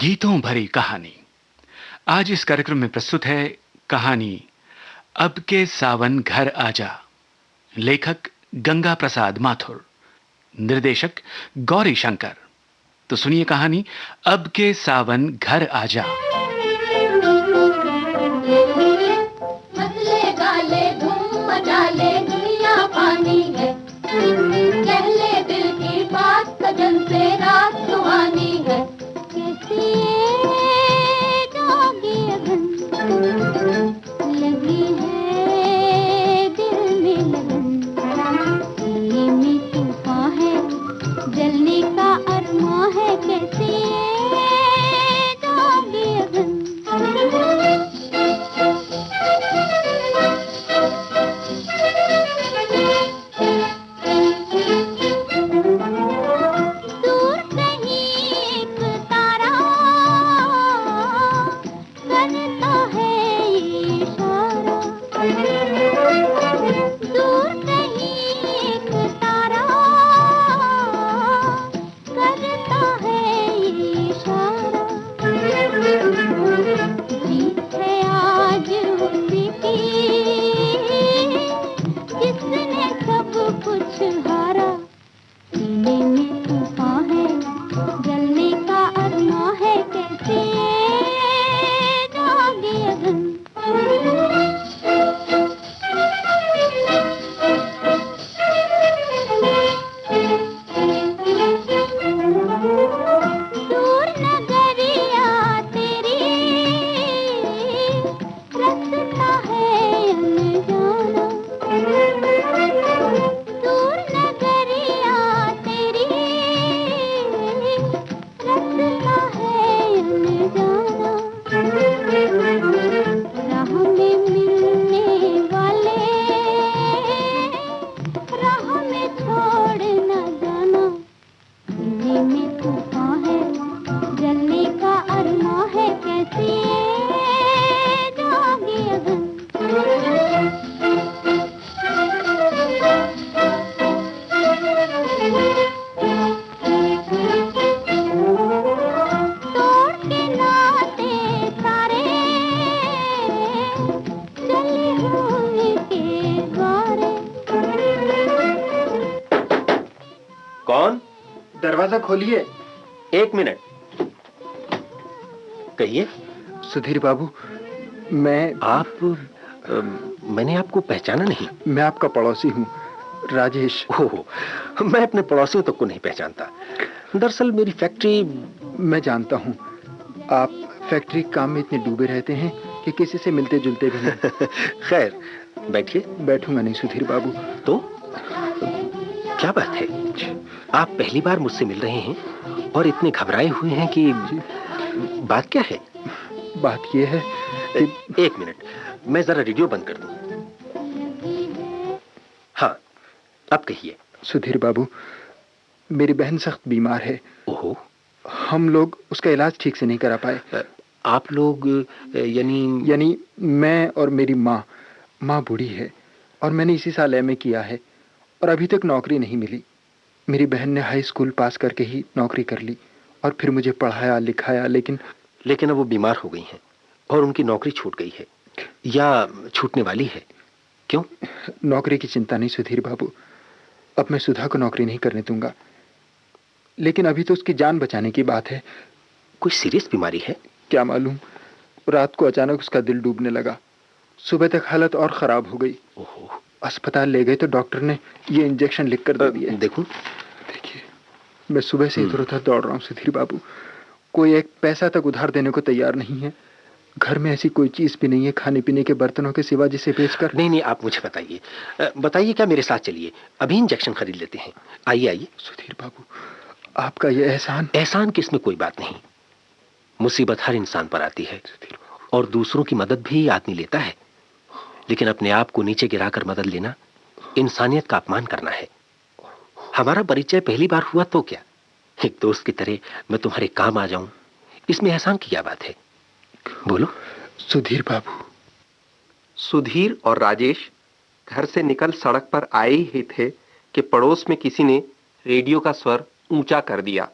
गीतों भरी कहानी। आज इस कार्यक्रम में प्रस्तुत है कहानी अब के सावन घर आजा। लेखक गंगा प्रसाद माथुर, निर्देशक गौरी शंकर। तो सुनिए कहानी अब के सावन घर आजा। मसले गाले धूम मचा ले दुनिया पानी है, कह ले दिल की बात सजन से रात सुहानी है। कैसी ये जागी अगन लगी है दिल में लगन, दिल में तूफान है जलने का अरमा है। कैसी ये जागी अगन दरवाजा खोलिए। एक मिनट, कहिए। सुधीर बाबू, मैंने आपको पहचाना नहीं। मैं आपका पड़ोसी हूँ, राजेश। ओह, मैं अपने पड़ोसियों तक को नहीं पहचानता। दरअसल मेरी फैक्ट्री। मैं जानता हूँ, आप फैक्ट्री काम में इतने डूबे रहते हैं कि किसी से मिलते जुलते भी नहीं। खैर, बैठिए। बैठूंगा नहीं सुधीर बाबू। तो क्या बात है, आप पहली बार मुझसे मिल रहे हैं और इतने घबराए हुए हैं कि बात क्या है? बात यह है कि... एक मिनट, मैं जरा रेडियो बंद कर दूं। हाँ, अब कहिए। सुधीर बाबू, मेरी बहन सख्त बीमार है। ओहो। हम लोग उसका इलाज ठीक से नहीं करा पाए। आप लोग यानी मैं और मेरी माँ बूढ़ी है और मैंने इसी साल एमए किया है और अभी तक नौकरी नहीं मिली। मेरी बहन ने हाई स्कूल पास करके ही नौकरी कर ली और फिर मुझे पढ़ाया लिखाया, लेकिन अब वो बीमार हो गई हैं और उनकी नौकरी छूट गई है या छूटने वाली है। क्यों? नौकरी की चिंता नहीं सुधीर बाबू, अब मैं सुधा को नौकरी नहीं करने दूंगा, लेकिन अभी तो उसकी जान बचाने की बात है। कोई सीरियस बीमारी है? क्या मालूम, रात को अचानक उसका दिल डूबने लगा। सुबह तक हालत और खराब हो गई। ओहो। अस्पताल ले गए तो डॉक्टर ने ये इंजेक्शन लिख कर दे दिया। देखूं? देखिए, मैं सुबह से इधर उधर दौड़ रहा हूँ सुधीर बाबू, कोई एक पैसा तक उधार देने को तैयार नहीं है। घर में ऐसी कोई चीज भी नहीं है खाने पीने के बर्तनों के सिवा जिसे बेचकर... नहीं, आप मुझे बताइए, क्या मेरे साथ चलिए, अभी इंजेक्शन खरीद लेते हैं। आइए। सुधीर बाबू, आपका ये एहसान किसमें कोई बात नहीं। मुसीबत हर इंसान पर आती है और दूसरों की मदद भी आदमी लेता है, लेकिन अपने आप को नीचे गिराकर मदद लेना इंसानियत का अपमान करना है। हमारा परिचय पहली बार हुआ तो क्या, एक दोस्त की तरह मैं तुम्हारे काम आ जाऊं, इसमें एहसान की क्या बात है? बोलो। सुधीर बाबू। सुधीर और राजेश घर से निकल सड़क पर आए ही थे कि पड़ोस में किसी ने रेडियो का स्वर ऊंचा कर दिया।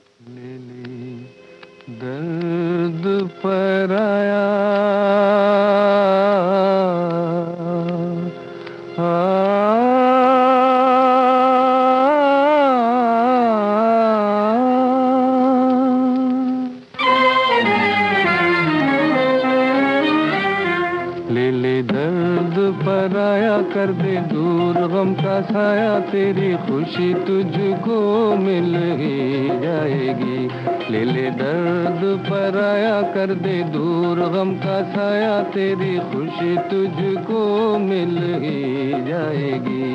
पर आया ले ले दर्द पर आया कर दे दूर गम का साया तेरी खुशी तुझको मिल ही जाएगी ले ले दर्द पर आया कर दे दूर गम का साया तेरी खुशी तुझको मिल ही जाएगी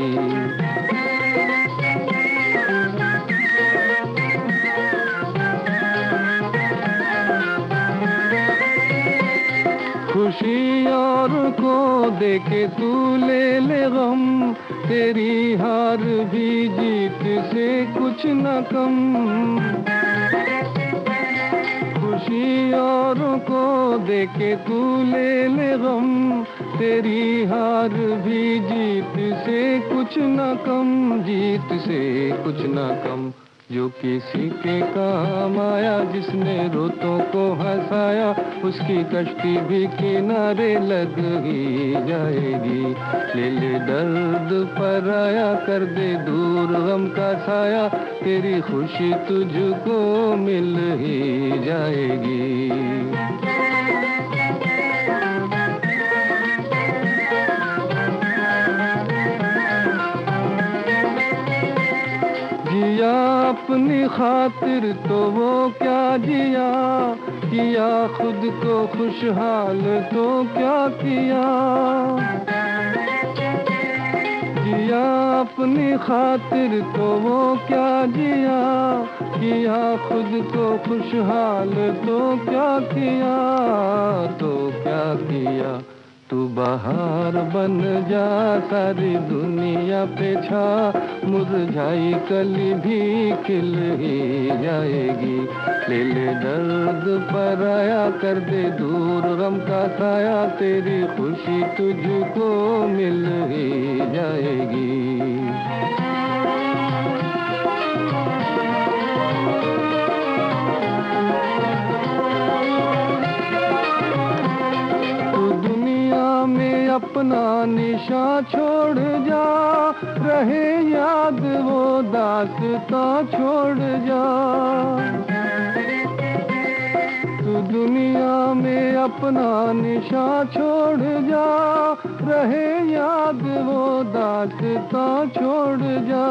खुशी और को देके तू ले ले गम तेरी हार भी जीत से कुछ न कम खुशी और को देके तू ले ले गम तेरी हार भी जीत से कुछ न कम जीत से कुछ न कम जो किसी के काम आया जिसने रोतों को हंसाया उसकी कश्ती भी किनारे लग ही जाएगी ले ले दर्द पर आया कर दे दूर गम का साया तेरी खुशी तुझको मिल ही जाएगी जिया अपनी खातिर तो वो क्या जिया किया खुद को खुशहाल तो क्या किया जिया अपनी खातिर तो वो क्या जिया किया खुद को खुशहाल तो क्या किया तू बहार बन जा सारी दुनिया पे छा मुरझाई कली भी खिल ही जाएगी ले ले दर्द पर आया कर दे दूर गम का साया तेरी खुशी तुझको मिल ही जाएगी अपना निशा छोड़ जा रहे याद वो दास्तां छोड़ जा तू दुनिया में अपना निशा छोड़ जा रहे याद वो दास्तां छोड़ जा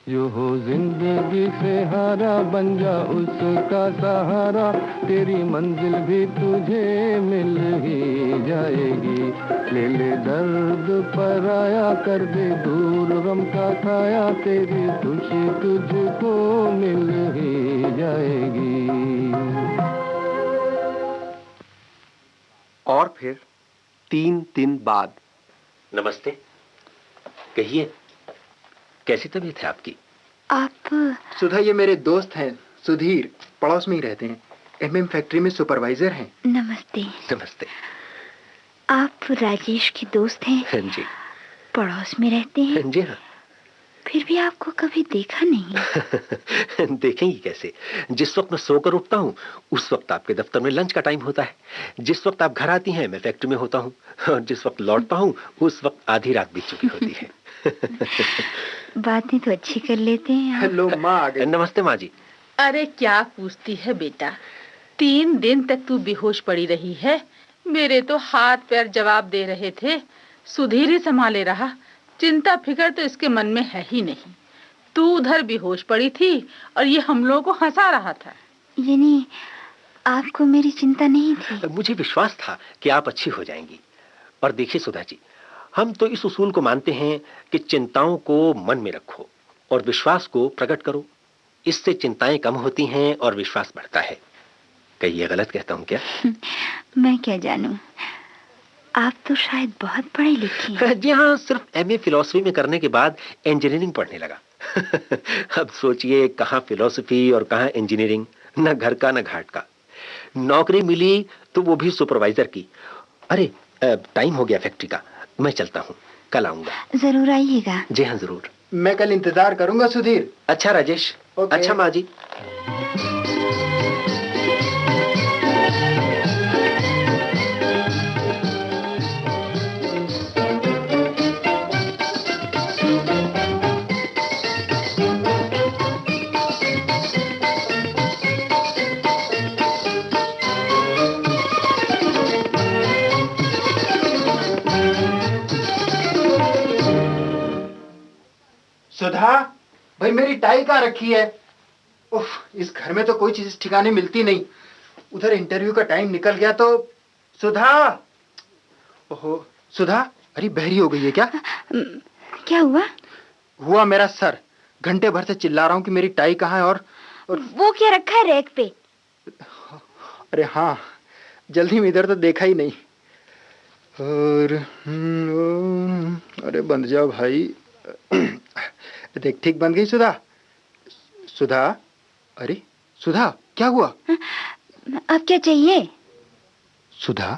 जो हो जिंदगी से हारा बन जा उसका सहारा तेरी मंजिल भी तुझे मिल ही जाएगी ले ले दर्द पर आया कर दे दूर गम का साया तेरी खुशी तुझको मिल ही जाएगी और फिर 3 दिन बाद नमस्ते कहिए कैसी तबीयत है आपकी आप सुधा ये मेरे दोस्त हैं सुधीर पड़ोस में ही रहते हैं एमएम फैक्ट्री में सुपरवाइजर हैं नमस्ते नमस्ते आप राजेश के दोस्त हैं हाँ जी पड़ोस में रहते हैं हाँ जी हाँ फिर भी आपको कभी देखा नहीं देखेंगी कैसे जिस वक्त मैं सोकर उठता हूँ उस वक्त आपके दफ्तर में लंच का टाइम होता है जिस वक्त आप घर आती हैं मैं फैक्ट्री में होता हूँ और जिस वक्त लौटता हूँ उस वक्त आधी रात बीत चुकी होती है बातें तो अच्छी कर लेते हैं हेलो माँ आ गई नमस्ते माँ जी अरे क्या पूछती है बेटा 3 दिन तक तू बेहोश पड़ी रही है मेरे तो हाथ पैर जवाब दे रहे थे सुधीर ही संभाले रहा चिंता फिकर तो इसके मन में है ही नहीं तू उधर बेहोश पड़ी थी और ये हम लोगों को हंसा रहा था यानी आपको मेरी चिंता नहीं थी मुझे विश्वास था कि आप अच्छी हो जाएंगी और देखिए सुधा जी हम तो इस उसूल को मानते हैं कि चिंताओं को मन में रखो और विश्वास को प्रकट करो इससे चिंताएं कम होती हैं और विश्वास बढ़ता है कहीं ये गलत कहता हूं क्या मैं क्या जानूं आप तो शायद बहुत पढ़े लिखे हैं जी हाँ सिर्फ एमए फिलॉसफी में करने के बाद इंजीनियरिंग पढ़ने लगा अब सोचिए कहाँ फिलॉसफी और कहाँ इंजीनियरिंग न घर का न घाट का नौकरी मिली तो वो भी सुपरवाइजर की अरे टाइम हो गया फैक्ट्री का मैं चलता हूँ कल आऊंगा जरूर आइएगा जी हाँ जरूर मैं कल इंतजार करूंगा सुधीर अच्छा राजेश अच्छा माँ जी सुधा, भाई मेरी टाई कहाँ रखी है? उफ, इस घर में तो कोई चीज ठिकाने मिलती नहीं। उधर इंटरव्यू का टाइम निकल गया तो। सुधा, ओहो सुधा, अरे बहरी हो गई है क्या? क्या हुआ? हुआ मेरा सर, घंटे भर से चिल्ला रहा हूँ कि मेरी टाई कहाँ है। और वो क्या रखा है रैक पे? अरे हाँ, जल्दी में इधर तो देखा ही नहीं। और अरे बंद जाओ भाई। देख, ठीक बंद गई सुधा। सुधा, अरे सुधा, क्या हुआ? अब क्या चाहिए? सुधा,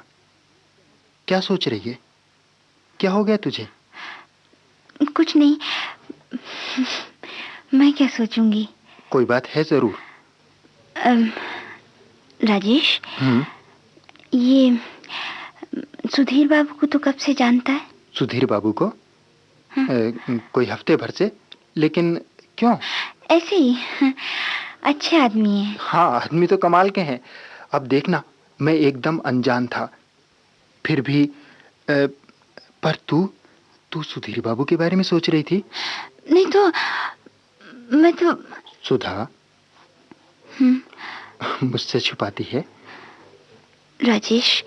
क्या सोच रही है? क्या हो गया तुझे? कुछ नहीं, मैं क्या सोचूंगी? कोई बात है जरूर। राजेश, ये सुधीर बाबू को तो कब से जानता है? सुधीर बाबू को? कोई हफ्ते भर से। लेकिन क्यों? ऐसे ही, अच्छे आदमी हैं। हाँ, आदमी तो कमाल के हैं। अब देखना, मैं एकदम अनजान था, फिर भी पर तू सुधीर बाबू के बारे में सोच रही थी? नहीं तो मैं तो। सुधा, मुझसे छुपाती है? राजेश,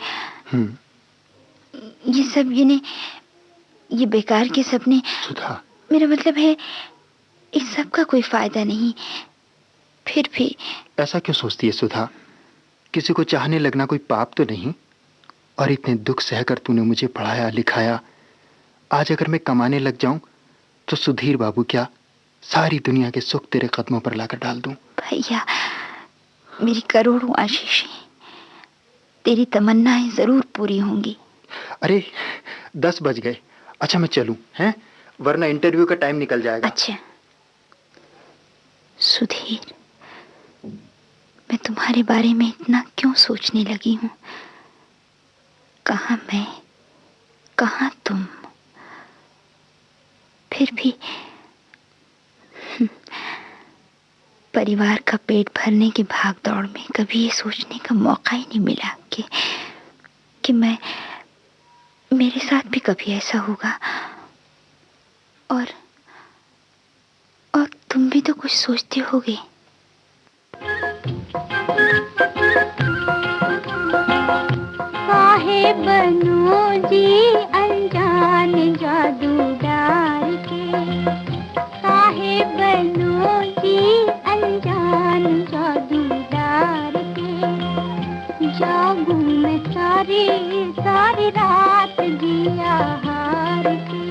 ये सब ये बेकार के सपने। सुधा, मेरा मतलब है इस सब का कोई फायदा नहीं। फिर भी ऐसा क्यों सोचती है सुधा? किसी को चाहने लगना कोई पाप तो नहीं? और इतने दुख सहकर तूने मुझे पढ़ाया लिखाया। आज अगर मैं कमाने लग जाऊं तो सुधीर बाबू क्या, सारी दुनिया के सुख तेरे कदमों पर लाकर डाल दूं। भैया, मेरी करोड़ों आशीषें, तेरी तमन्नाएं जरूर पूरी होंगी। अरे 10 बज गए। अच्छा मैं चलूं, हैं? वरना इंटरव्यू का टाइम निकल जाएगा। अच्छा सुधीर, मैं तुम्हारे बारे में इतना क्यों सोचने लगी हूँ? कहाँ मैं, कहाँ तुम। फिर भी परिवार का पेट भरने की भागदौड़ में कभी ये सोचने का मौका ही नहीं मिला कि मेरे साथ भी कभी ऐसा होगा। और तुम भी तो कुछ सोचते होगे। काहे बनो जी अनजान जादूगार के, काहे बनो जी अनजान जादूगार के। जागूं मैं सारी सारी रात जिया हार के,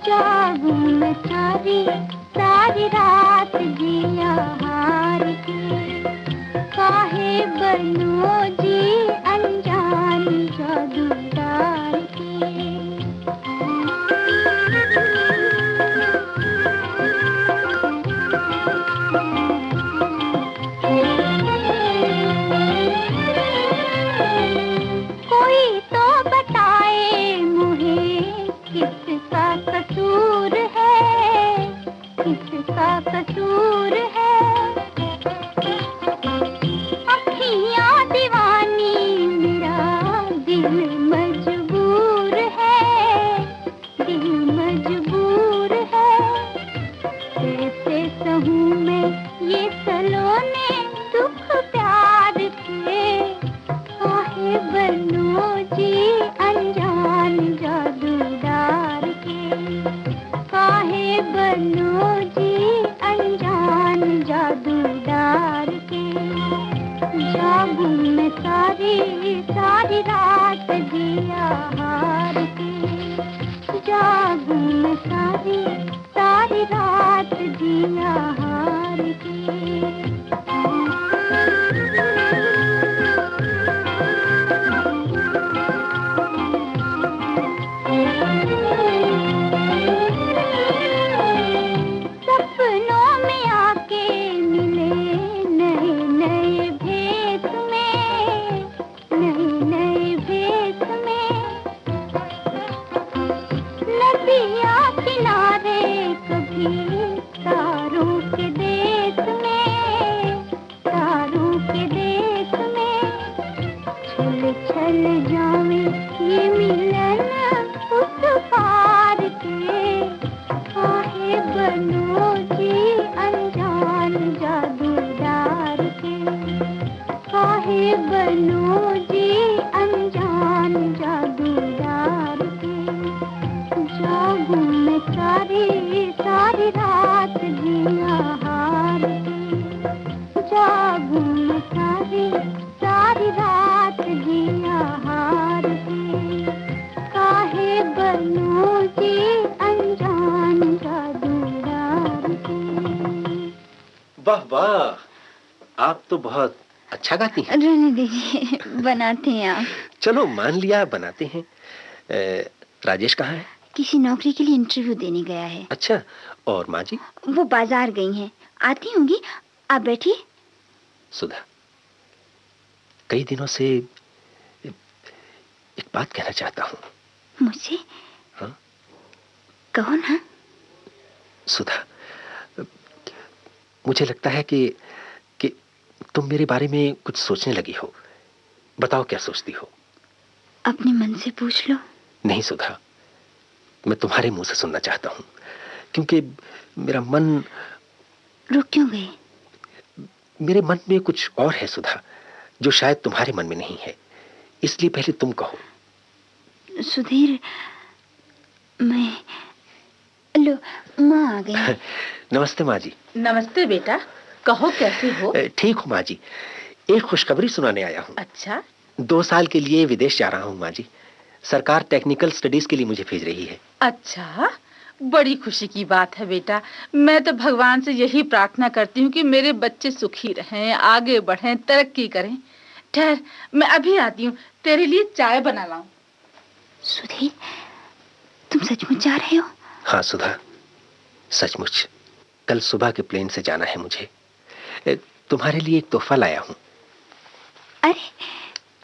जागूं मैं सारी सारी रात जिया हार के। काहे बनो जी अनजान जादूगार के। कोई तो बताए मुझे किसका कसूर है, किसका कसूर है। अखियाँ दीवानी मेरा दिल मजबूर है, दिल मजबूर है। कैसे सहूँ मैं ये सलोने दुख प्यार के। काहे बनो जी अनजान जादूगार के, काहे बनो जी अनजान जादूगार के। जागूं मैं सारी सारी रात जिया हार के, जागूं मैं सारी सारी रात जिया हार के। सपनों में आके मिले नए नए भेद में, नए नए भेद में। नदियाँ किनारे कभी तारों के देश में, तारों के देश में। छल छल जावे ये मिलन उस पार के। काहे बनो बनूं जी अनजान जादूदार के, जागूं मैं सारी सारी रात जिया हार के, जागूं मैं सारी सारी रात जिया हार के, काहे बनूं जी अनजान जादूदार के। वाह वाह, आप तो बहुत अच्छा गाती हैं। रहने दीजिए, बनाते हैं आप। चलो मान लिया बनाते हैं। राजेश कहाँ है? किसी नौकरी के लिए इंटरव्यू देने गया है। अच्छा, और माँ जी? वो बाजार गई हैं, आती होंगी। आप बैठिए। सुधा, कई दिनों से एक बात कहना चाहता हूँ। मुझसे? हाँ? कहो ना। सुधा, मुझे लगता है कि तुम मेरे बारे में कुछ सोचने लगी हो। बताओ क्या सोचती हो? अपने मन से पूछ लो। नहीं सुधा, मैं तुम्हारे मुंह से सुनना चाहता हूँ, क्योंकि मेरा मन। रुक क्यों गए? मेरे मन में कुछ और है सुधा, जो शायद तुम्हारे मन में नहीं है, इसलिए पहले तुम कहो। सुधीर, मैं। लो, माँ आ गई। नमस्ते माँ जी। नमस्ते बेटा, कहो कैसे हो? ठीक हूँ माँ जी, एक खुशखबरी सुनाने आया हूँ। अच्छा? 2 साल के लिए विदेश जा रहा हूँ माँ जी। सरकार टेक्निकल स्टडीज के लिए मुझे भेज रही है। अच्छा, बड़ी खुशी की बात है बेटा। मैं तो भगवान से यही प्रार्थना करती हूँ कि मेरे बच्चे सुखी रहें, आगे बढ़ें, तरक्की करें। ठहर, मैं अभी आती हूँ, तेरे लिए चाय बना लाऊं। सुधीर, तुम सचमुच जा रहे हो? हाँ सुधा, सचमुच। कल सुबह के प्लेन से जाना है मुझे। तुम्हारे लिए एक तोहफा लाया हूँ। अरे,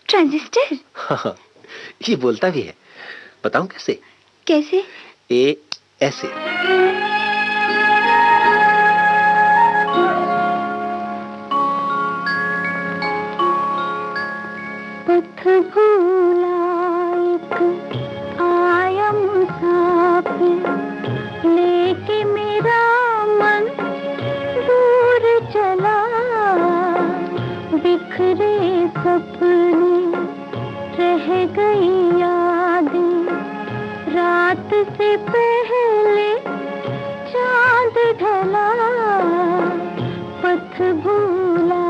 ट्रांजिस्टर? हाँ, ये बोलता भी है। बताऊं कैसे? कैसे? ऐसे। पथ भूला एक आया मुसाफिर, लेके मेरा मन दूर चला, बिखरे सपने रह गई यादें, रात से पहले चांद ढला, पथ भूला।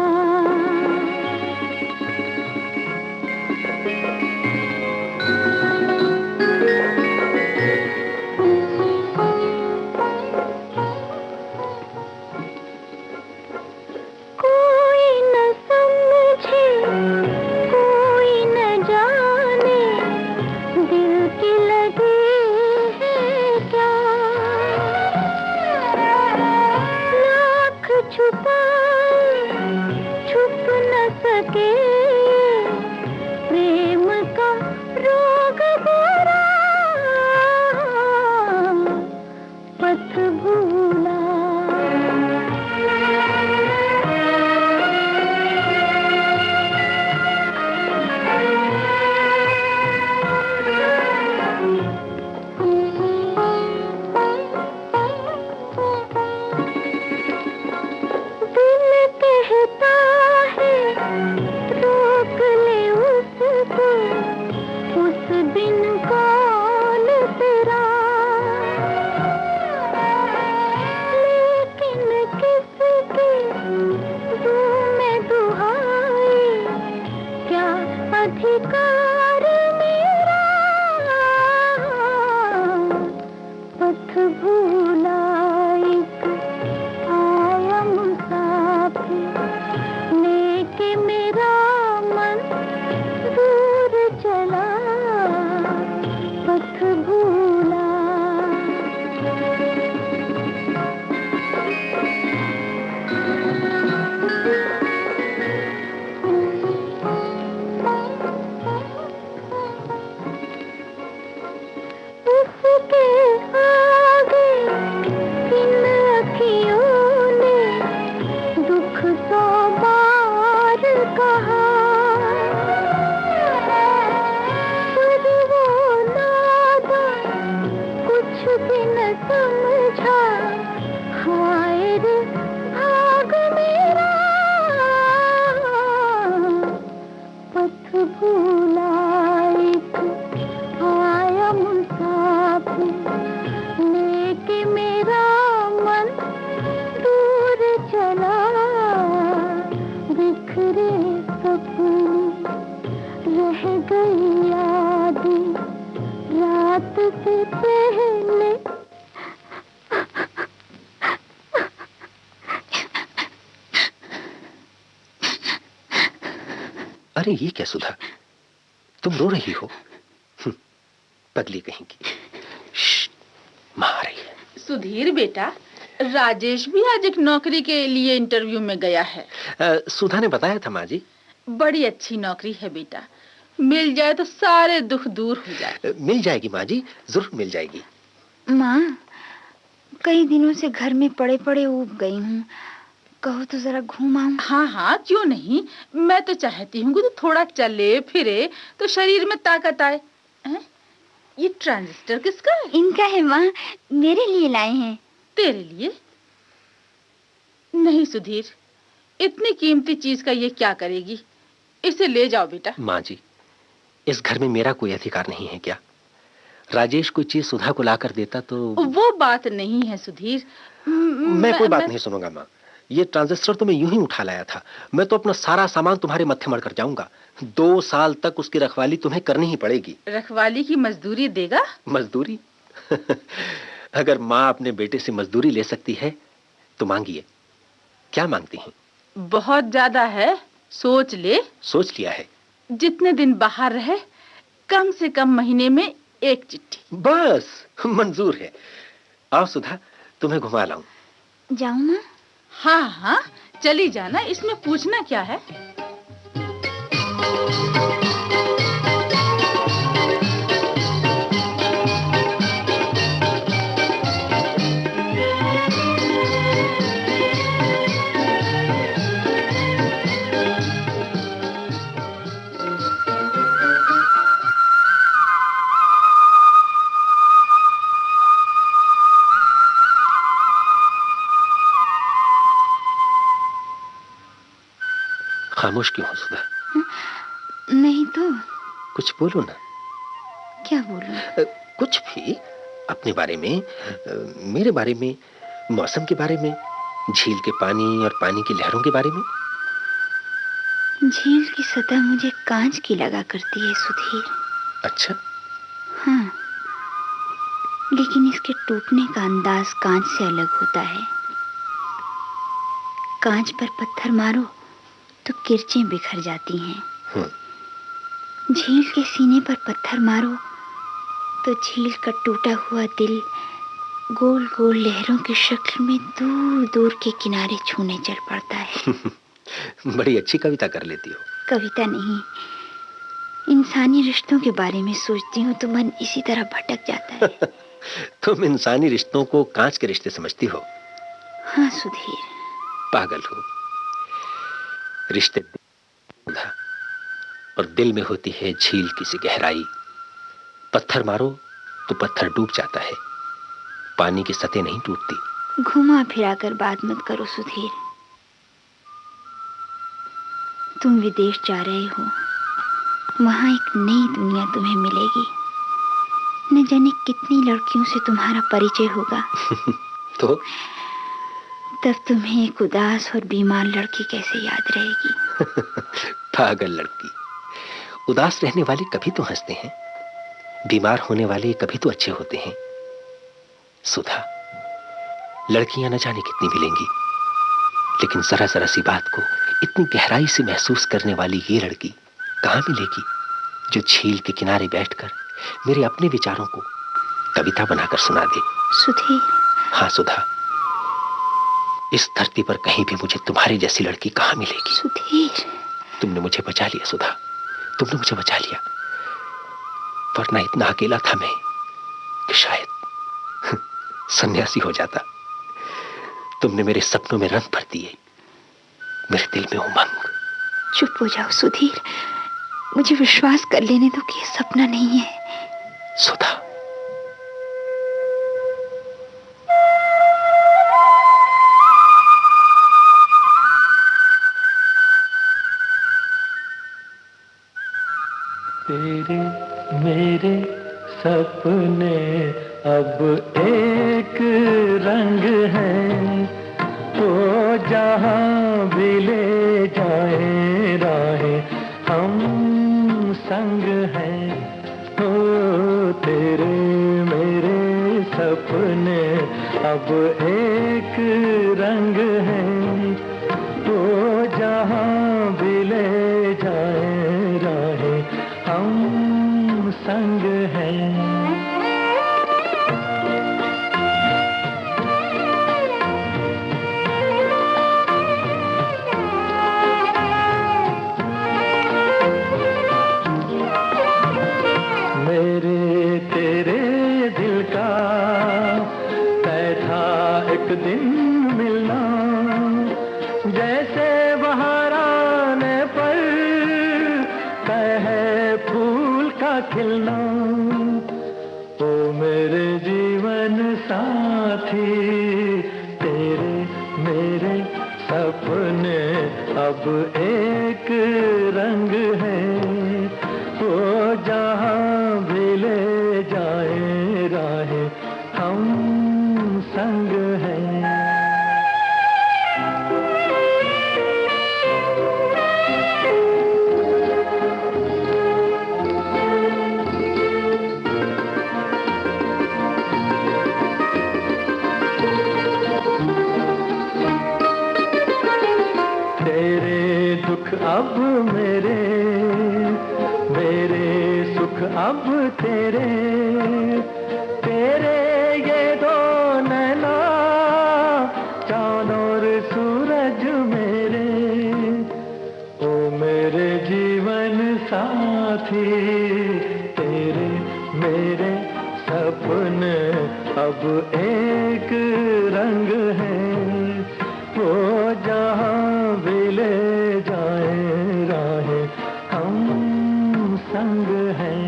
कोई न समझे, कोई न जाने, दिल की लगी है बिखरे सपने रह गई यादें रात से पहले। अरे ये क्या सुधा, तुम रो रही हो? पगली कहीं की। माँ आ रही है। सुधीर बेटा, राजेश भी आज एक नौकरी के लिए इंटरव्यू में गया है। सुधा ने बताया था माँ जी। बड़ी अच्छी नौकरी है बेटा, मिल जाए तो सारे दुख दूर हो जाए। मिल जाएगी माँ जी, जरूर मिल जाएगी। माँ, कई दिनों से घर में पड़े पड़े ऊब गई हूँ, कहो तो जरा घूम आऊं। हाँ हाँ, क्यों नहीं। मैं तो चाहती हूँ कि तो थोड़ा चले फिरे तो शरीर में ताकत आए। ये ट्रांजिस्टर किसका है? इनका है माँ, मेरे लिए लाए हैं। तेरे लिए? नहीं सुधीर, इतनी कीमती चीज का ये क्या करेगी? इसे ले जाओ बेटा। माँ जी, इस घर में मेरा कोई अधिकार नहीं है क्या? राजेश कोई चीज सुधा को लाकर देता तो। वो बात नहीं है सुधीर। मैं कोई बात नहीं सुनूंगा माँ। ये ट्रांजिस्टर तो मैं यूं ही उठा लाया था। मैं तो अपना सारा सामान तुम्हारे मत्थे मढ़ कर जाऊंगा। 2 साल तक उसकी रखवाली तुम्हें करनी ही पड़ेगी। रखवाली की मजदूरी देगा? मजदूरी? अगर माँ अपने बेटे से मजदूरी ले सकती है तो मांगिए। क्या मांगती हैं? बहुत ज्यादा है, सोच ले। सोच लिया है। जितने दिन बाहर रहे, कम से कम महीने में 1 चिट्ठी। बस मंजूर है। आओ सुधा, तुम्हें घुमा लाऊं। जाऊं माँ? हाँ हाँ, चली जाना, इसमें पूछना क्या है। खामोश क्यों हो सुधा? नहीं तो। कुछ बोलो ना। क्या बोलूं? कुछ भी, अपने बारे में, मेरे बारे में, मौसम के बारे में, झील के पानी और पानी की लहरों के बारे में। झील की सतह मुझे कांच की लगा करती है सुधीर। अच्छा? हाँ, लेकिन इसके टूटने का अंदाज कांच से अलग होता है। कांच पर पत्थर मारो तो किरचें बिखर जाती हैं। झील के सीने पर पत्थर मारो तो झील का टूटा हुआ दिल गोल गोल लहरों की शक्ल में दूर दूर के किनारे छूने चल पड़ता है। बड़ी अच्छी कविता कर लेती हो। कविता नहीं, इंसानी रिश्तों के बारे में सोचती हूँ तो मन इसी तरह भटक जाता है। तुम इंसानी रिश्तों को कांच के रिश्ते समझती हो? हाँ सुधीर। पागल हो। रिश्ते और दिल में होती है झील की सी गहराई। पत्थर मारो तो पत्थर डूब जाता है, पानी की सतह नहीं टूटती। घुमा फिरा कर बात मत करो सुधीर। तुम विदेश जा रहे हो, वहां एक नई दुनिया तुम्हें मिलेगी। न जाने कितनी लड़कियों से तुम्हारा परिचय होगा। तो तब तुम्हें एक उदास और बीमार लड़की कैसे याद रहेगी? पागल लड़की। उदास रहने वाले कभी तो हंसते हैं, बीमार होने वाले कभी तो अच्छे होते हैं। सुधा, लड़कियां न जाने कितनी मिलेंगी, लेकिन जरा जरा सी बात को इतनी गहराई से महसूस करने वाली ये लड़की कहां मिलेगी, जो झील के किनारे बैठकर मेरे अपने विचारों को कविता बनाकर सुना दे। सुधीर। हाँ सुधा, इस धरती पर कहीं भी मुझे तुम्हारी जैसी लड़की कहां मिलेगी। सुधीर। तुमने मुझे बचा लिया सुधा, तुमने मुझे बचा लिया, वरना इतना अकेला था मैं कि शायद सन्यासी हो जाता। तुमने मेरे सपनों में रंग भर दिए, मेरे दिल में उमंग। चुप हो जाओ सुधीर, मुझे विश्वास कर लेने दो कि ये सपना नहीं है। सुधा, तेरे मेरे सपने अब एक रंग है, तो जहां भी ले जाए संग है। ओ तेरे मेरे सपने अब एक रंग है। तो जहाँ भी ले जाए राहें हम संग हैं। मेरे तेरे दिल का तय था एक दिन मिलना, जैसे बहार आने पर तय है फूल का खिलना। ओ मेरे जीवन साथी तेरे मेरे सपने अब एक रंग है। ओ जहाँ भी ले जाए राहें हम संग हैं। तेरे दुख अब मेरे, मेरे सुख अब तेरे। तेरे ये दो नैना चाँद और सूरज मेरे। ओ मेरे जीवन साथी तेरे मेरे सपने अब एक रंग है। वो जहाँ भी ले जाए राहें हम संग हैं।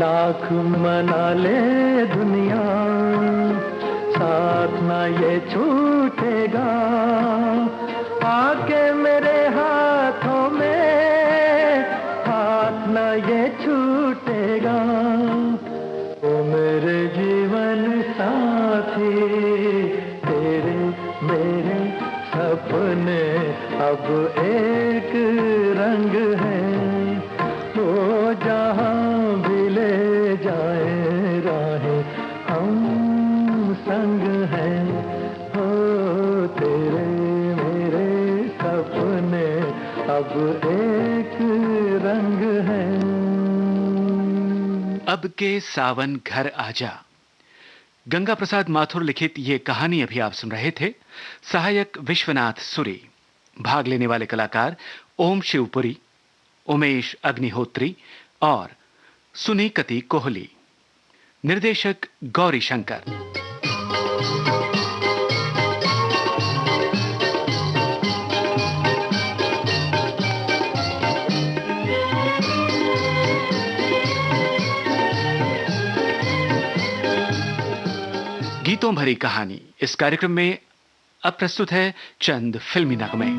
लाख मना ले दुनिया साथ ना ये छूटेगा। आके मेरे हाथों में हाथ ना ये छूटेगा। ओ मेरे जीवन साथी तेरे मेरे सपने अब एक रंग है। ओ जहाँ भी ले जाए राहें हम संग हैं। हो तेरे मेरे सपने अब एक रंग हैं। अब के सावन घर आजा, गंगा प्रसाद माथुर लिखित ये कहानी अभी आप सुन रहे थे। सहायक विश्वनाथ सुरी। भाग लेने वाले कलाकार ओम शिवपुरी, उमेश अग्निहोत्री और सुनीकति कोहली। निर्देशक गौरी शंकर। गीतों भरी कहानी इस कार्यक्रम में अब प्रस्तुत है चंद फिल्मी नगमे।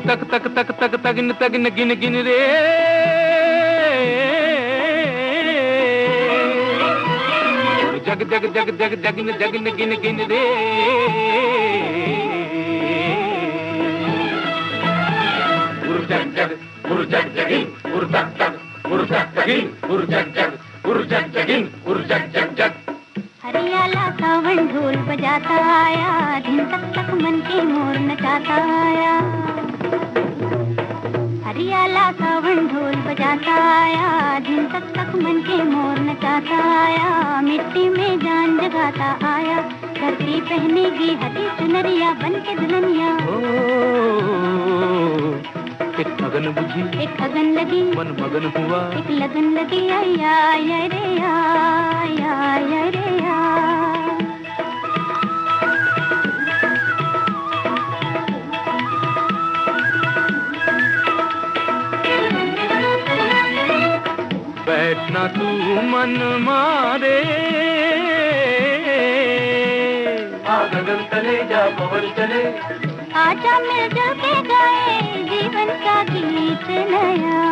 तक तक तक तक तगिन तगिन गिन गिन रे। जग जग जग जग जगिन जगिन गिन गिन रे। गुरु जग जग गुरु जग जगिन गुरु तक तक गुरु तक तगिन गुरु जग जग गुरु जग जगिन गुरु जग जग जग। हरियाला सावन ढोल बजाता आया, दिन तक तक मन के मोर नचाता आया। हरियाला सावन ढोल बजाता आया, दिन तक तक मन के मोर नचाता आया। मिट्टी में जान जगाता आया, धरती पहनेगी हरी चुनरिया बन के दुल्हनिया। एक अगन बुझी, एक अगन लगी, मन मगन हुआ, एक लगन लगी, आया आया रे आया आया रे आ। बैठना तू मन मारे, गगन तले जा पवन चले, आजा मिलजुल के गाए जीवन का गीत नया,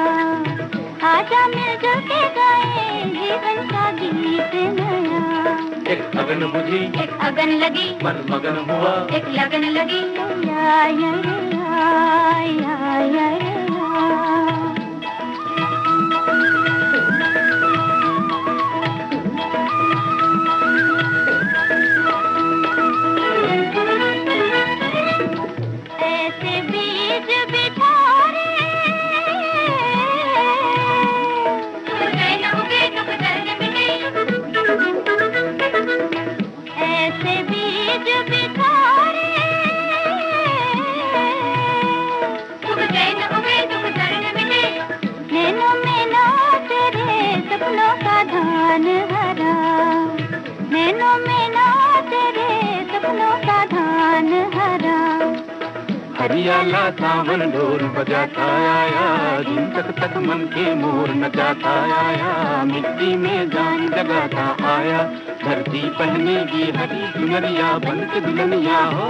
आजा मिलजुल के गाए जीवन का गीत नया। एक अगन बुझी, एक अगन लगी, मन मगन हुआ, एक लगन लगी, या या रे या या रे ऐसे बीज बिछारे, ऐसे बीज बिछारे, नैनों में नाच रे सपनों का धान हरा, नैनों में नाच रे सपनों का धान हरा। हरियाला सावन ढोल बजाता आया, दिन तक तक मन के मोर नचाता आया, मिट्टी में जान जगाता आया, धरती पहनेगी हरी चुनरिया बन के दुल्हनिया हो।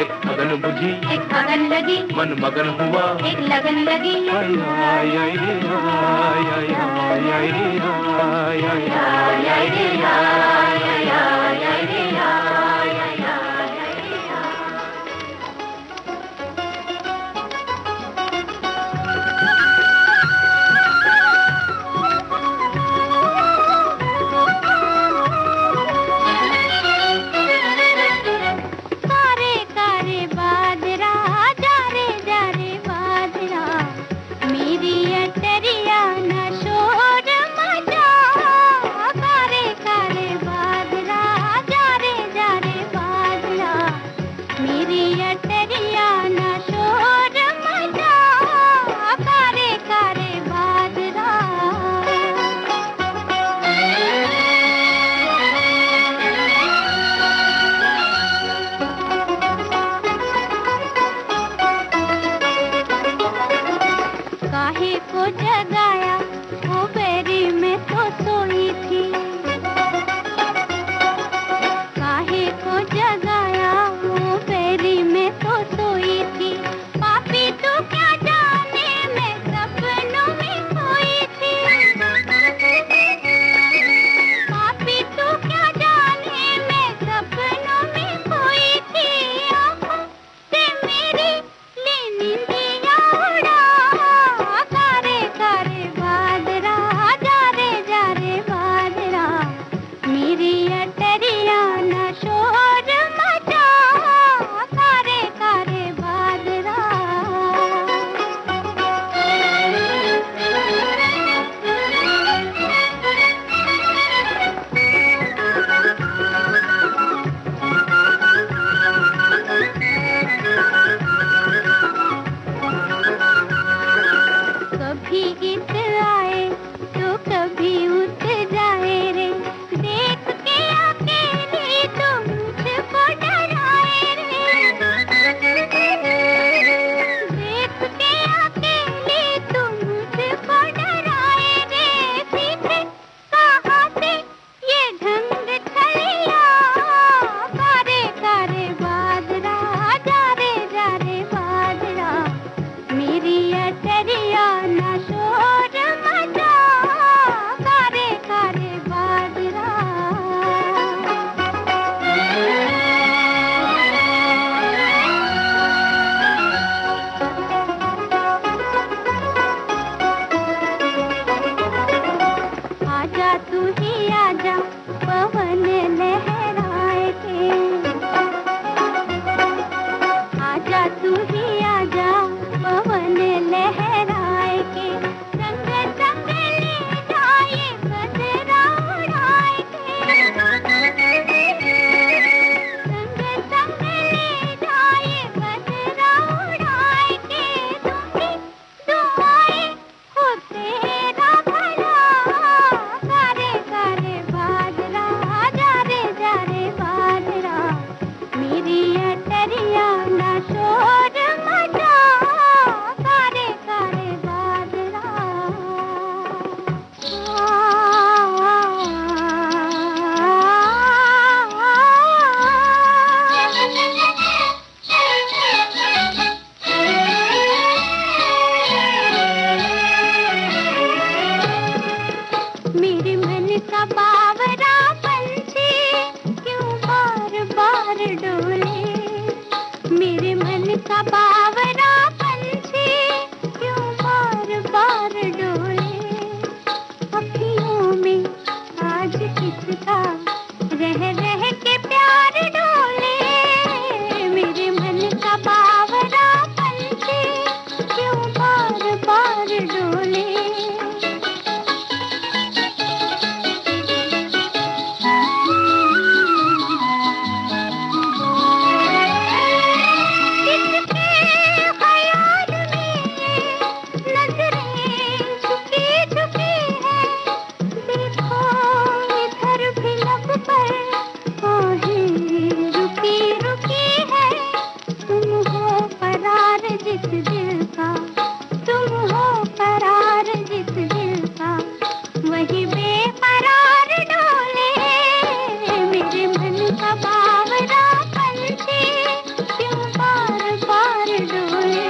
एक अगन बुझी, एक अगन लगी, मन मगन हुआ, एक लगन लगी, आया आया रे आया आया आया रे आया आया रे आया आया रे कारे कारे जिस दिल का, तुम हो करार जिस दिल का, वही बेकरार डोले। मेरे मन का बावरा पंछी क्यों बार बार डोले।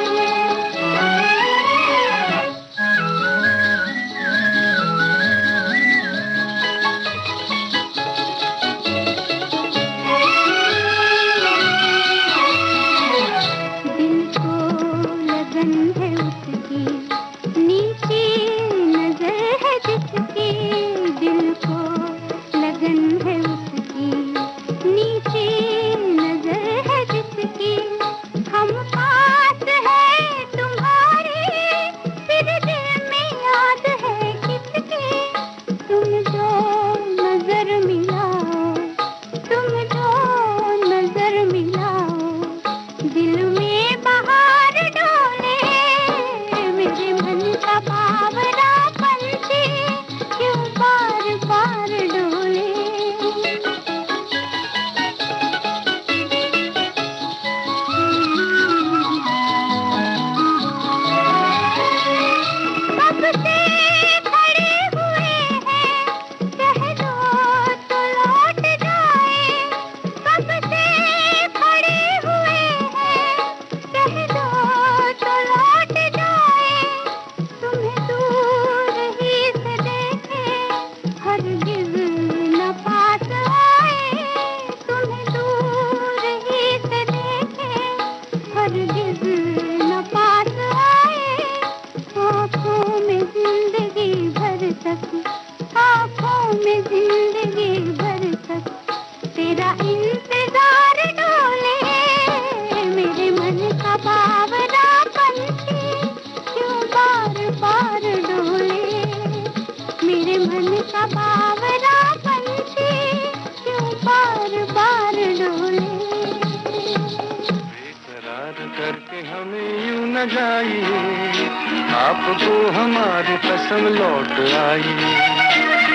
आपको हमारी कसम लौट आई,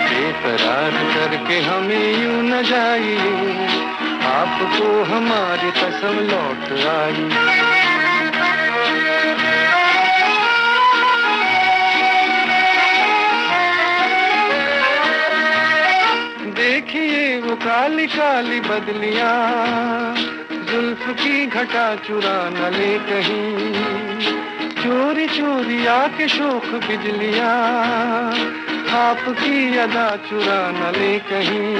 बेकरार करके हमें यूं न जाइए, आपको हमारी कसम लौट आई। देखिए वो काली काली बदलियां, जुल्फ की घटा चुरा न ले कहीं, चोरी चोरी आके शोख बिजलियां, आपकी अदा चुरा न ले कहीं।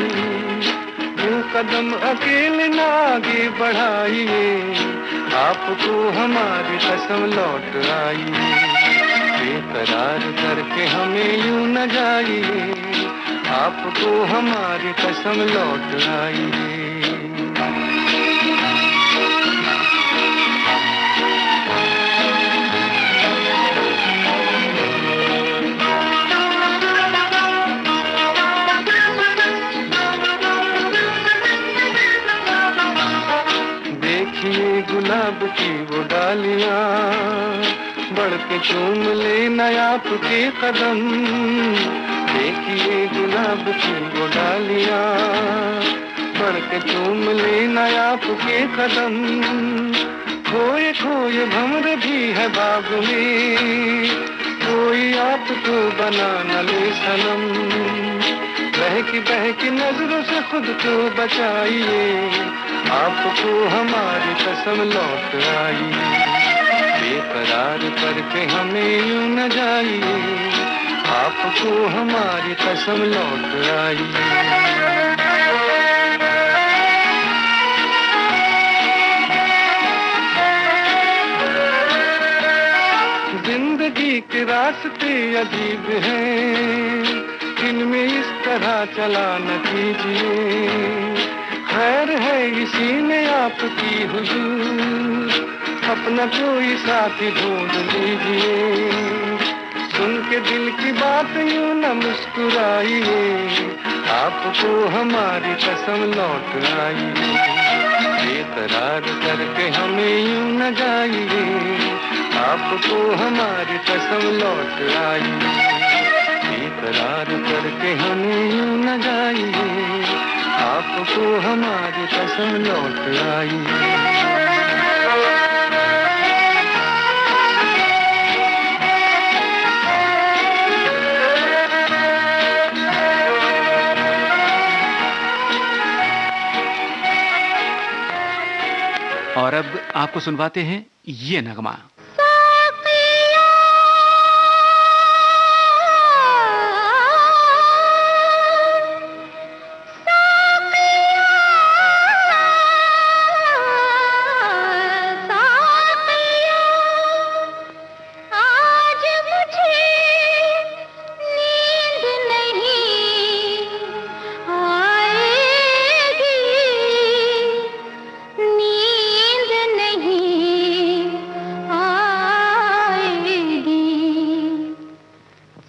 यूं कदम अकेले न आगे बढ़ाइए, आपको हमारी कसम लौट आई, बेकरार करके हमें यूं न जाइए, आपको हमारी कसम लौट आई। गुलाब की वो डालियां, बढ़ के चूम लेना आपके कदम। देखिए गुलाब की वो डालियां, बढ़ के चूम लेना आपके कदम। खोए खोए भंवर भी है बाग में, कोई आपको बना न ले सनम। बहकी नजरों से खुद को बचाइए, आपको हमारी कसम लौट आई, बेकरार करके हमें यूं न जाइए, आपको हमारी कसम लौट आई। जिंदगी के रास्ते अजीब हैं, इनमें इस तरह चला न कीजिए, खैर है इसी में आपकी हुजूर, अपना कोई साथी ढूंढ लीजिए। सुन के दिल की बात यूं न मुस्कुराइए, आपको हमारी कसम लौट आई, बेकरार करके हमें यूं न जाइए, आपको हमारी कसम लौट आई, बेकरार करके हमें यूं न जाइए, आपको हमारी कसम लौट आई। आपको सुनवाते हैं ये नगमा।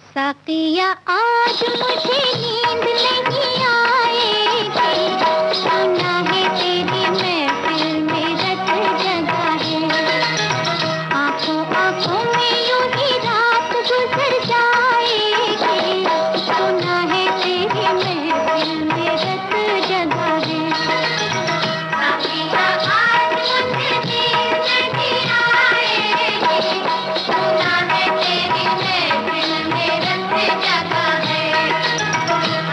साकिया आज मुझे नींद नहीं आएगी, सुना है तेरी महफिल में रत जगा है, आंखों आंखों में यूं ही रात गुजर जाएगी, सुना है तेरी महफिल में रत जगा है। साकिया आज मुझे नींद नहीं आएगी, सुना है तेरी महफिल में रत जगा है,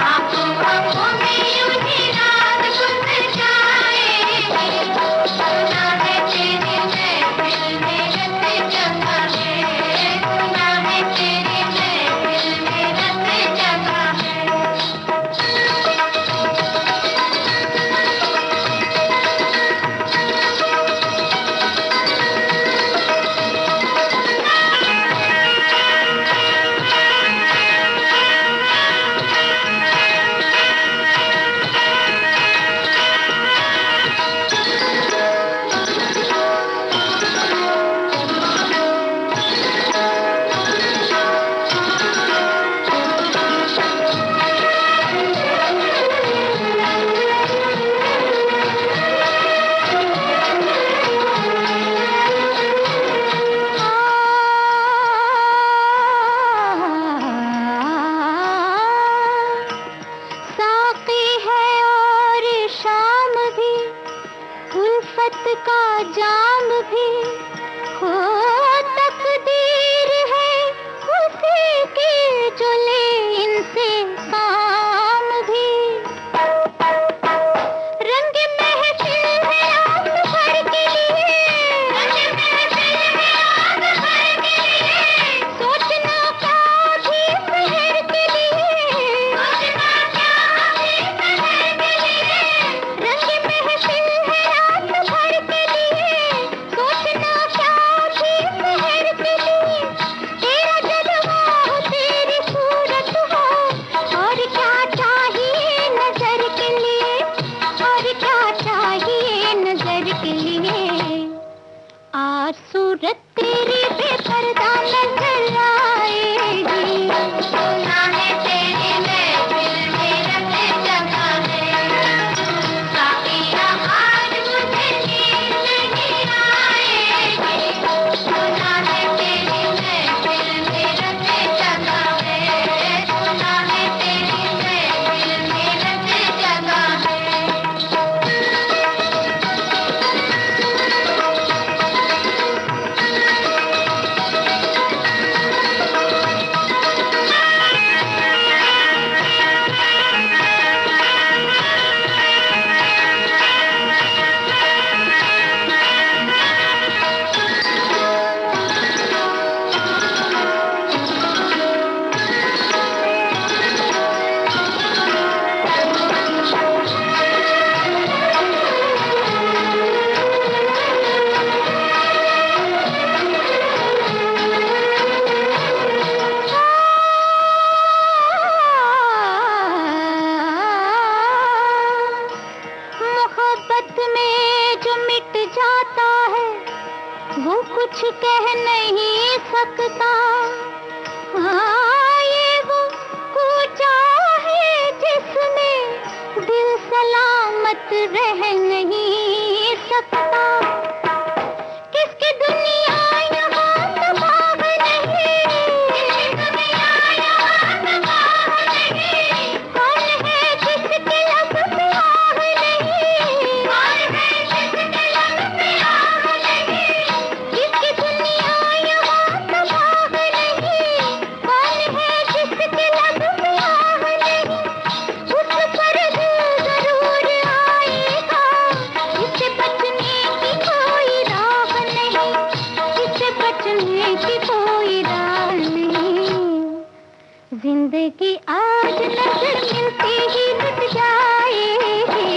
आंखों आंखों में यूं ही रात गुजर जाएगी, सुना है तेरी महफिल में रत जगा है, सुना है तेरी महफिल में रत जगा है। साक़ी है और शाम भी, उल्फत का जाम भी, हो तकदीर है उसी की जो ले इनसे काम भी। रंग महफिल है रात भर के लिए, रंग महफिल है रात भर के लिए, सोचना क्या भी शहर के लिए, सोचना क्या भी शहर के लिए। रंग महफिल है रात भर के लिए, सोचना क्या भी शहर के लिए। तेरा जलवा हो तेरी सूरत हो, और क्या चाहिए नजर के लिए, और क्या चाहिए नजर के लिए। आज सूरत तेरी बेपर्दा नजर आएगी, सुना है तेरी महफिल में रत जगा है। साकिया आज मुझे नींद नहीं आएगी, सुना है तेरी महफिल में रत जगा है, सुना है तेरी महफिल में रत जगा है। मोहब्बत में जो मिट जाता है, वो कुछ कह नहीं सकता। हाँ, ये वो कूचा है जिसमें दिल सलामत रह नहीं सकता। किसकी दुनिया यहाँ तबाह नहीं, किसकी दुनिया यहाँ तबाह नहीं। कौन है जिसके लब पे आग नहीं, कौन है जिसके लब पे आग नहीं। किसकी दुनिया यहाँ तबाह जिंदगी आज नजर मिलती ही लुट जाएगी।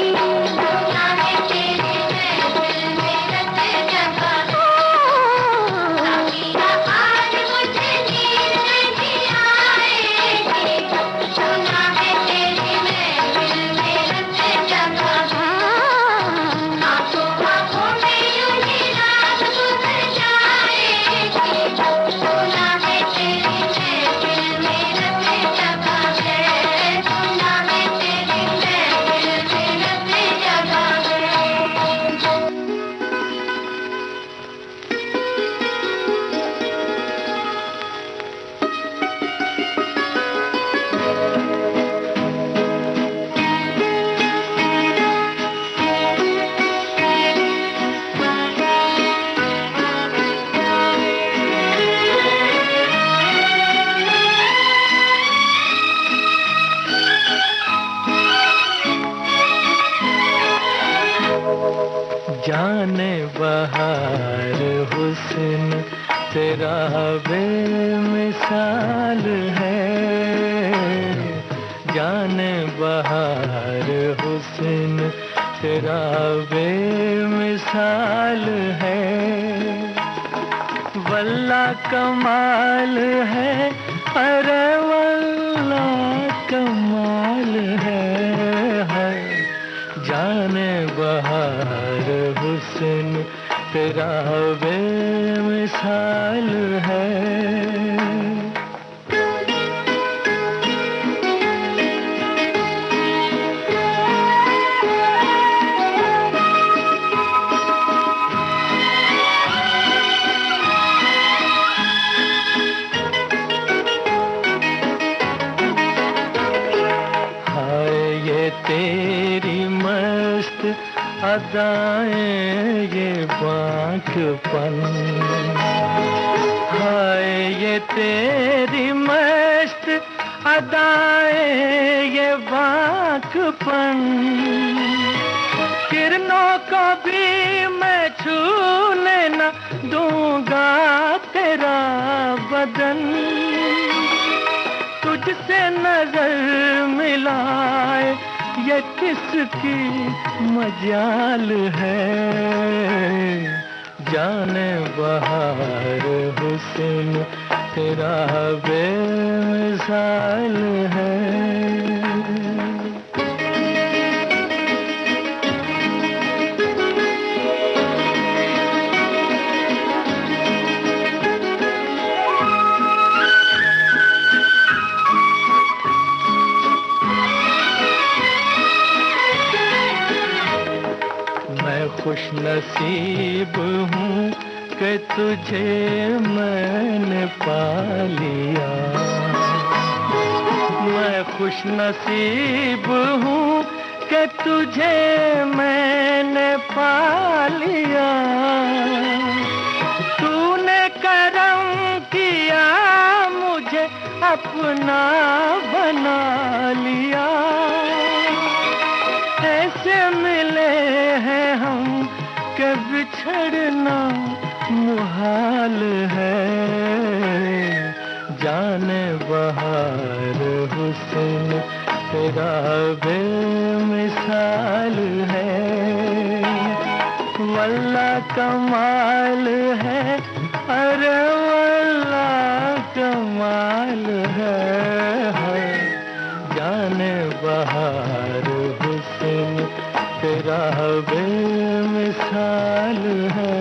सोना है तेरी महफिल में रत जगा, साकिया आज मुझे नींद नहीं आएगी। सोना है तेरी महफिल में रत जगा, आंखों आंखों में यूं ही रात गुजर जाएगी। सोना है तेरी महफिल में रत जगा है, सोना है तेरी महफिल में रत जगा है। जाने बहार हुस्न तेरा बेमिसाल है, जाने बहार हुस्न तेरा बेमिसाल है। वल्ला कमाल है, अरे वल्ला कमाल है। जाने बहार हुस्न तेरा बेमिसाल है। तेरी मस्त अदाएं ये बांकपन, हाय ये तेरी मस्त अदाएं ये बांकपन। किरणों को भी मैं छूने न दूंगा तेरा बदन, तुझसे नजर मिलाए ये किसकी मजाल है। जाने बहार हुस्न तेरा बेमिसाल है। खुश नसीब हूँ कि तुझे मैंने पा लिया, मैं खुश नसीब हूँ कि तुझे मैंने पा लिया। तूने करम किया मुझे अपना बना लिया, ऐसे मिले हैं हम के बिछड़ना मुहाल है। जाने बहार हुस्न तेरा बेमिसाल है। वल्ला कमाल है, अरे वल्ला कमाल है। जाने बहार हुस्न तेरा बेमिसाल है।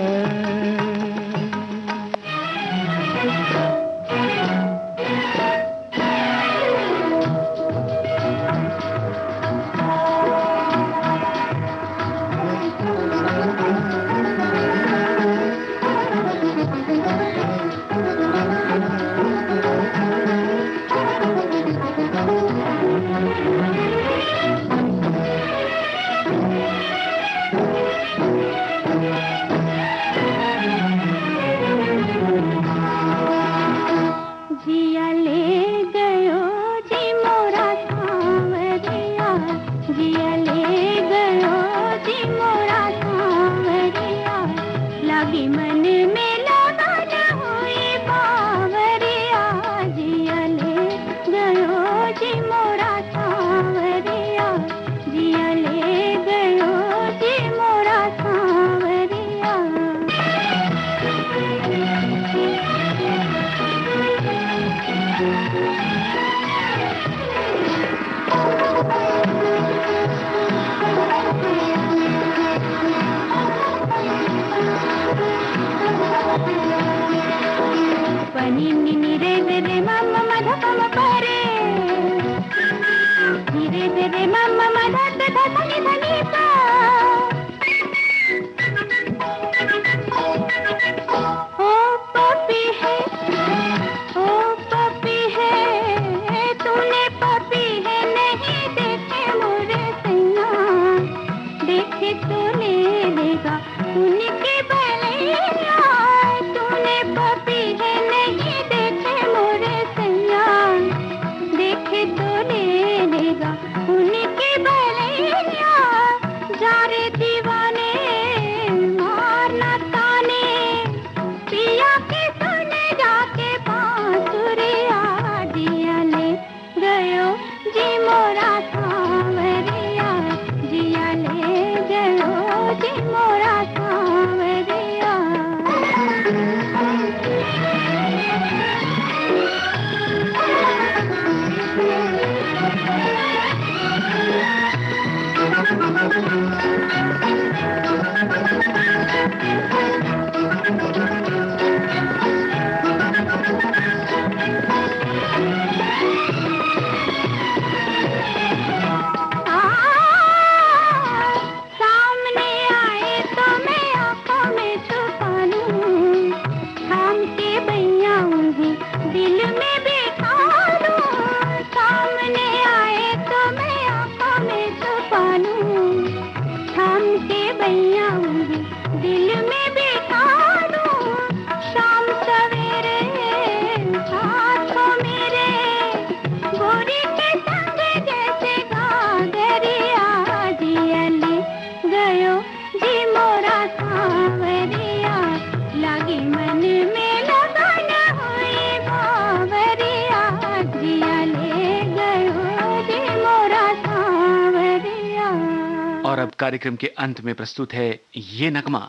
और अब कार्यक्रम के अंत में प्रस्तुत है ये नगमा।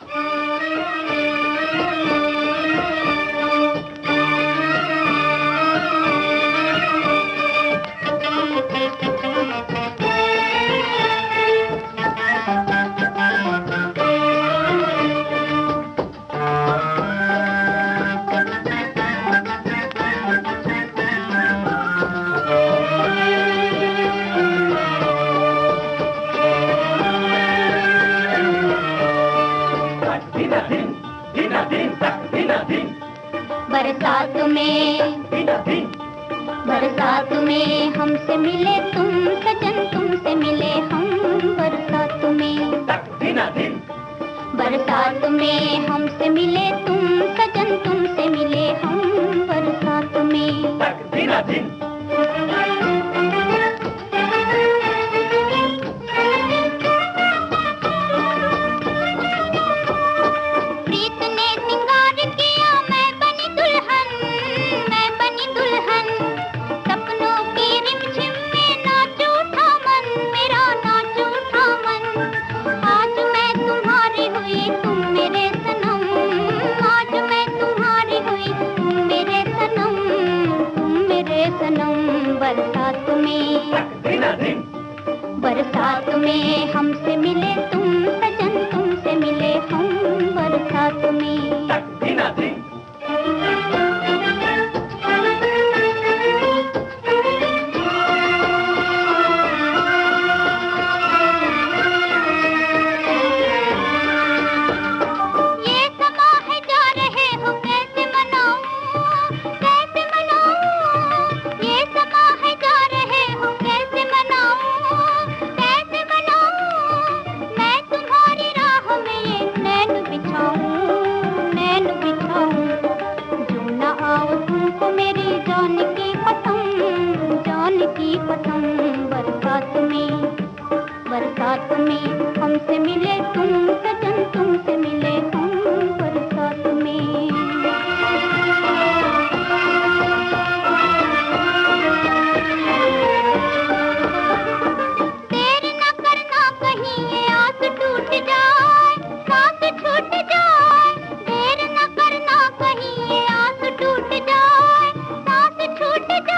बरसात में हमसे मिले तुम सजन, तुमसे मिले हम बरसात में। बरसात में हमसे मिले तुम सजन, तुमसे मिले हम बरसात में। प्रीत ने सिंगार किया, मैं बनी दुल्हन, मैं बनी दुल्हन। सपनों की रिमझिम में नाच उठा मन, मेरा नाच उठा मन। आज मैं तुम्हारी हुई, तुम मेरे सनम। आज मैं तुम्हारी हुई, तुम मेरे सनम, तुम मेरे सनम। बरसात में, बरसात में हमसे मिले तुम सजन, तुमसे मिले हम बरसात में। बरसात में हमसे मिले तुम सजन, तुमसे मिले हम बरसात में। देर न करना कहीं ये आस टूट जाए, सांस छूट जाए। देर न करना कहीं ये आस टूट जाए, सांस छूट जाए।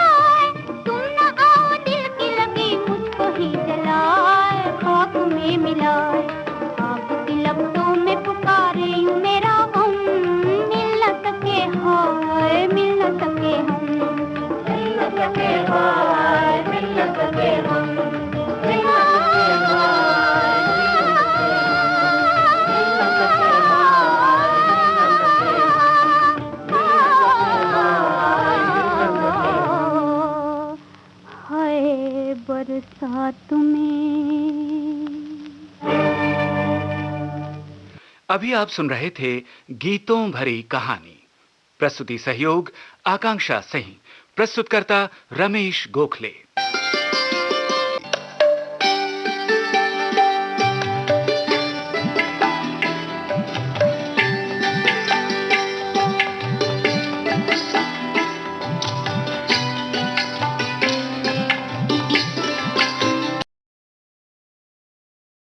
रात में। अभी आप सुन रहे थे गीतों भरी कहानी। प्रस्तुति सहयोग आकांक्षा सिंह, प्रस्तुतकर्ता रमेश गोखले।